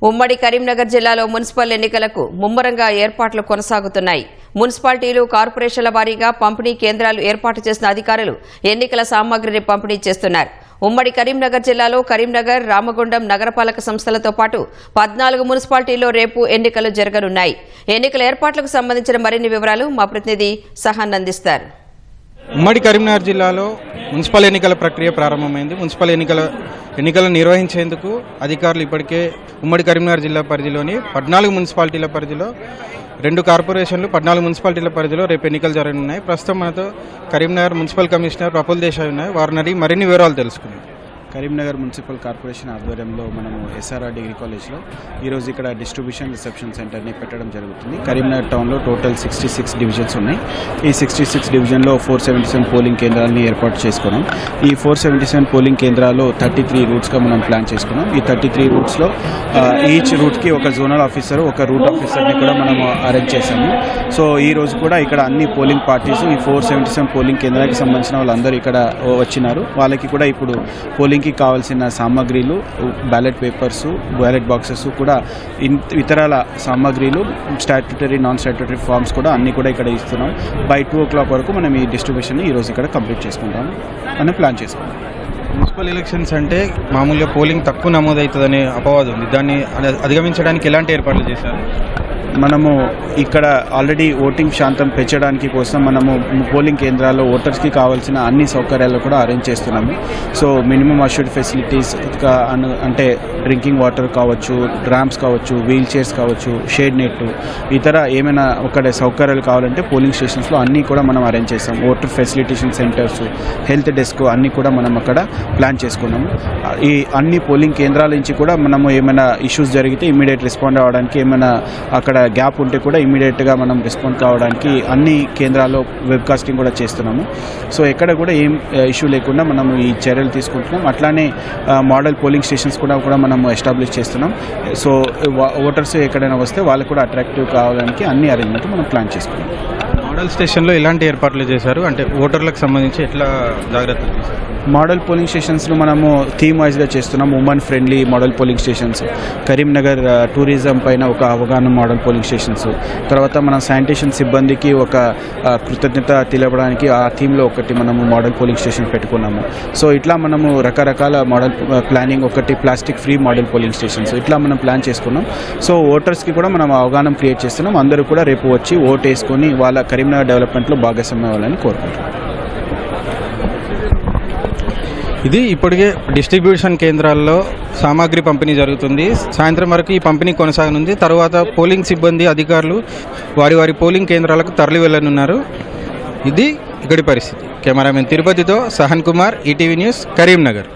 ఉమ్మడి కరీంనగర్ జిల్లాలో మున్సిపల్ ఎన్నికలకు ముమ్మరంగా ఏర్పాట్లు కొనసాగుతున్నాయి. మున్సిపాలిటీలు, కార్పొరేషన్ల వారీగా పంపిణీ కేంద్రాలు ఏర్పాటు చేసిన అధికారులు ఎన్నికల సామాగ్రిని పంపిణీ చేస్తున్నారు. ఉమ్మడి కరీంనగర్ జిల్లాలో కరీంనగర్, రామగుండం నగరపాలక సంస్థలతో పాటు 14 మున్సిపాలిటీల్లో రేపు ఎన్నికలు జరగనున్నాయి. ఎన్నికల ఏర్పాట్లకు సంబంధించిన మరిన్ని వివరాలు మా ప్రతినిధి సహాన్ అందిస్తారు. ఉమ్మడి కరీంనగర్ జిల్లాలో మున్సిపల్ ఎన్నికల ప్రక్రియ ప్రారంభమైంది. మున్సిపల్ ఎన్నికలను నిర్వహించేందుకు అధికారులు ఇప్పటికే ఉమ్మడి కరీంనగర్ జిల్లా పరిధిలోని 14 మున్సిపాలిటీల పరిధిలో 2 కార్పొరేషన్లు 14 మున్సిపాలిటీల పరిధిలో రేపు ఎన్నికలు జరగనున్నాయి. ప్రస్తుతం మనతో కరీంనగర్ మున్సిపల్ కమిషనర్ ప్రఫుల్ దేశాయ్ ఉన్నాయి. వారిని అడిగి మరిన్ని వివరాలు తెలుసుకుందాం. కరీంనగర్ మున్సిపల్ కార్పొరేషన్ ఆధ్వర్యంలో మనము SRR డిగ్రీ కాలేజ్లో ఈరోజు ఇక్కడ డిస్ట్రిబ్యూషన్ రిసెప్షన్ సెంటర్ని పెట్టడం జరుగుతుంది. కరీంనగర్ టౌన్లో టోటల్ 66 డివిజన్స్ ఉన్నాయి. ఈ 66 డివిజన్లో 477 పోలింగ్ కేంద్రాలని ఏర్పాటు చేసుకున్నాం. ఈ 477 పోలింగ్ కేంద్రాల్లో 33 రూట్స్గా మనం ప్లాన్ చేసుకున్నాం. ఈ 33 రూట్స్లో ఈచ్ రూట్కి ఒక జోనల్ ఆఫీసర్, ఒక రూట్ ఆఫీసర్ని కూడా మనము అరేంజ్ చేశాము. సో ఈ రోజు కూడా ఇక్కడ అన్ని పోలింగ్ పార్టీస్, ఈ 477 పోలింగ్ కేంద్రానికి సంబంధించిన వాళ్ళందరూ ఇక్కడ వచ్చినారు. వాళ్ళకి కూడా ఇప్పుడు పోలింగ్ కావాల్సిన సామాగ్రిలు, బ్యాలెట్ పేపర్స్, బ్యాలెట్ బాక్సెస్ కూడా ఇతరాల సామాగ్రిలు, స్టాట్యూటరీ, నాన్ స్టాట్యూటరీ ఫార్మ్స్ కూడా అన్ని కూడా ఇక్కడ ఇస్తున్నాం. బై 2 o'clock వరకు మనం ఈ డిస్ట్రిబ్యూషన్ ఈ రోజు ఇక్కడ కంప్లీట్ చేసుకుంటాం అని ప్లాన్ చేసుకుంటాం. మున్సిపల్ ఎలక్షన్స్ అంటే మామూలుగా పోలింగ్ తక్కువ నమోదవుతుందనే అపవాదం ఉంది. దాన్ని అధిగమించడానికి ఎలాంటి ఏర్పాట్లు చేశారు? మనము ఇక్కడ ఆల్రెడీ ఓటింగ్ శాతం పెంచడానికి కోసం మనము పోలింగ్ కేంద్రాల్లో ఓటర్స్కి కావాల్సిన అన్ని సౌకర్యాలు కూడా అరేంజ్ చేస్తున్నాము. సో మినిమం అష్యూర్డ్ ఫెసిలిటీస్ అంటే డ్రింకింగ్ వాటర్ కావచ్చు, ర్యాంప్స్ కావచ్చు, వీల్ చైర్స్ కావచ్చు, షేడ్ నెట్, ఇతర ఏమైనా ఒక సౌకర్యాలు కావాలంటే పోలింగ్ స్టేషన్స్లో అన్నీ కూడా మనం అరేంజ్ చేస్తాం. Voter facilitation centres, health desk అన్నీ కూడా మనం అక్కడ ప్లాన్ చేసుకున్నాము. ఈ అన్ని పోలింగ్ కేంద్రాల నుంచి కూడా మనము ఏమైనా ఇష్యూస్ జరిగితే ఇమీడియట్ రెస్పాండ్ అవ్వడానికి, ఏమైనా అక్కడ గ్యాప్ ఉంటే కూడా ఇమీడియట్గా మనం రెస్పాండ్ కావడానికి అన్ని కేంద్రాల్లో వెబ్కాస్టింగ్ కూడా చేస్తున్నాము. సో ఎక్కడ కూడా ఏం ఇష్యూ లేకుండా మనము ఈ చర్యలు తీసుకుంటున్నాం. అట్లానే మోడల్ పోలింగ్ స్టేషన్స్ కూడా మనము ఎస్టాబ్లిష్ చేస్తున్నాం. సో ఓటర్స్ ఎక్కడైనా వస్తే వాళ్ళకు కూడా అట్రాక్టివ్ కావడానికి అన్ని అరేంజ్మెంట్ మనం ప్లాన్ చేసుకున్నాం. మోడల్ స్టేషన్లో ఎలాంటి ఏర్పాట్లు చేశారు? అంటే ఓటర్లకు సంబంధించి ఎట్లా జాగ్రత్తలు తీసుకున్నారు? మోడల్ పోలింగ్ స్టేషన్స్లో మనము థీమ్ వైజ్గా చేస్తున్నాం. Women friendly model polling stations, Karimnagar tourism పైన ఒక అవగాహన మోడల్ పోలింగ్ స్టేషన్స్, తర్వాత మన శానిటేషన్ సిబ్బందికి ఒక కృతజ్ఞత తెలపడానికి ఆ థీమ్లో ఒకటి మనము మోడల్ పోలింగ్ స్టేషన్ పెట్టుకున్నాము. సో ఇట్లా మనము రకరకాల మోడల్ ప్లానింగ్, ఒకటి plastic free model polling stations, ఇట్లా మనం ప్లాన్ చేసుకున్నాం. సో ఓటర్స్కి కూడా మనం అవగాహన క్రియేట్ చేస్తున్నాం. అందరూ కూడా రేపు వచ్చి ఓటు వేసుకొని వాళ్ళ కరీంనగర్ డెవలప్మెంట్లో భాగస్వామ్యం అవ్వాలని కోరుకుంటున్నాం. ఇది ఇప్పటికే డిస్ట్రిబ్యూషన్ కేంద్రాల్లో సామాగ్రి పంపిణీ జరుగుతుంది. సాయంత్రం వరకు ఈ పంపిణీ కొనసాగనుంది. తర్వాత పోలింగ్ సిబ్బంది, అధికారులు వారి పోలింగ్ కేంద్రాలకు తరలి వెళ్లనున్నారు. ఇది ఇక్కడి పరిస్థితి. కెమెరామెన్ తిరుపతితో సహన్ కుమార్, ఈటీవీ న్యూస్, కరీంనగర్.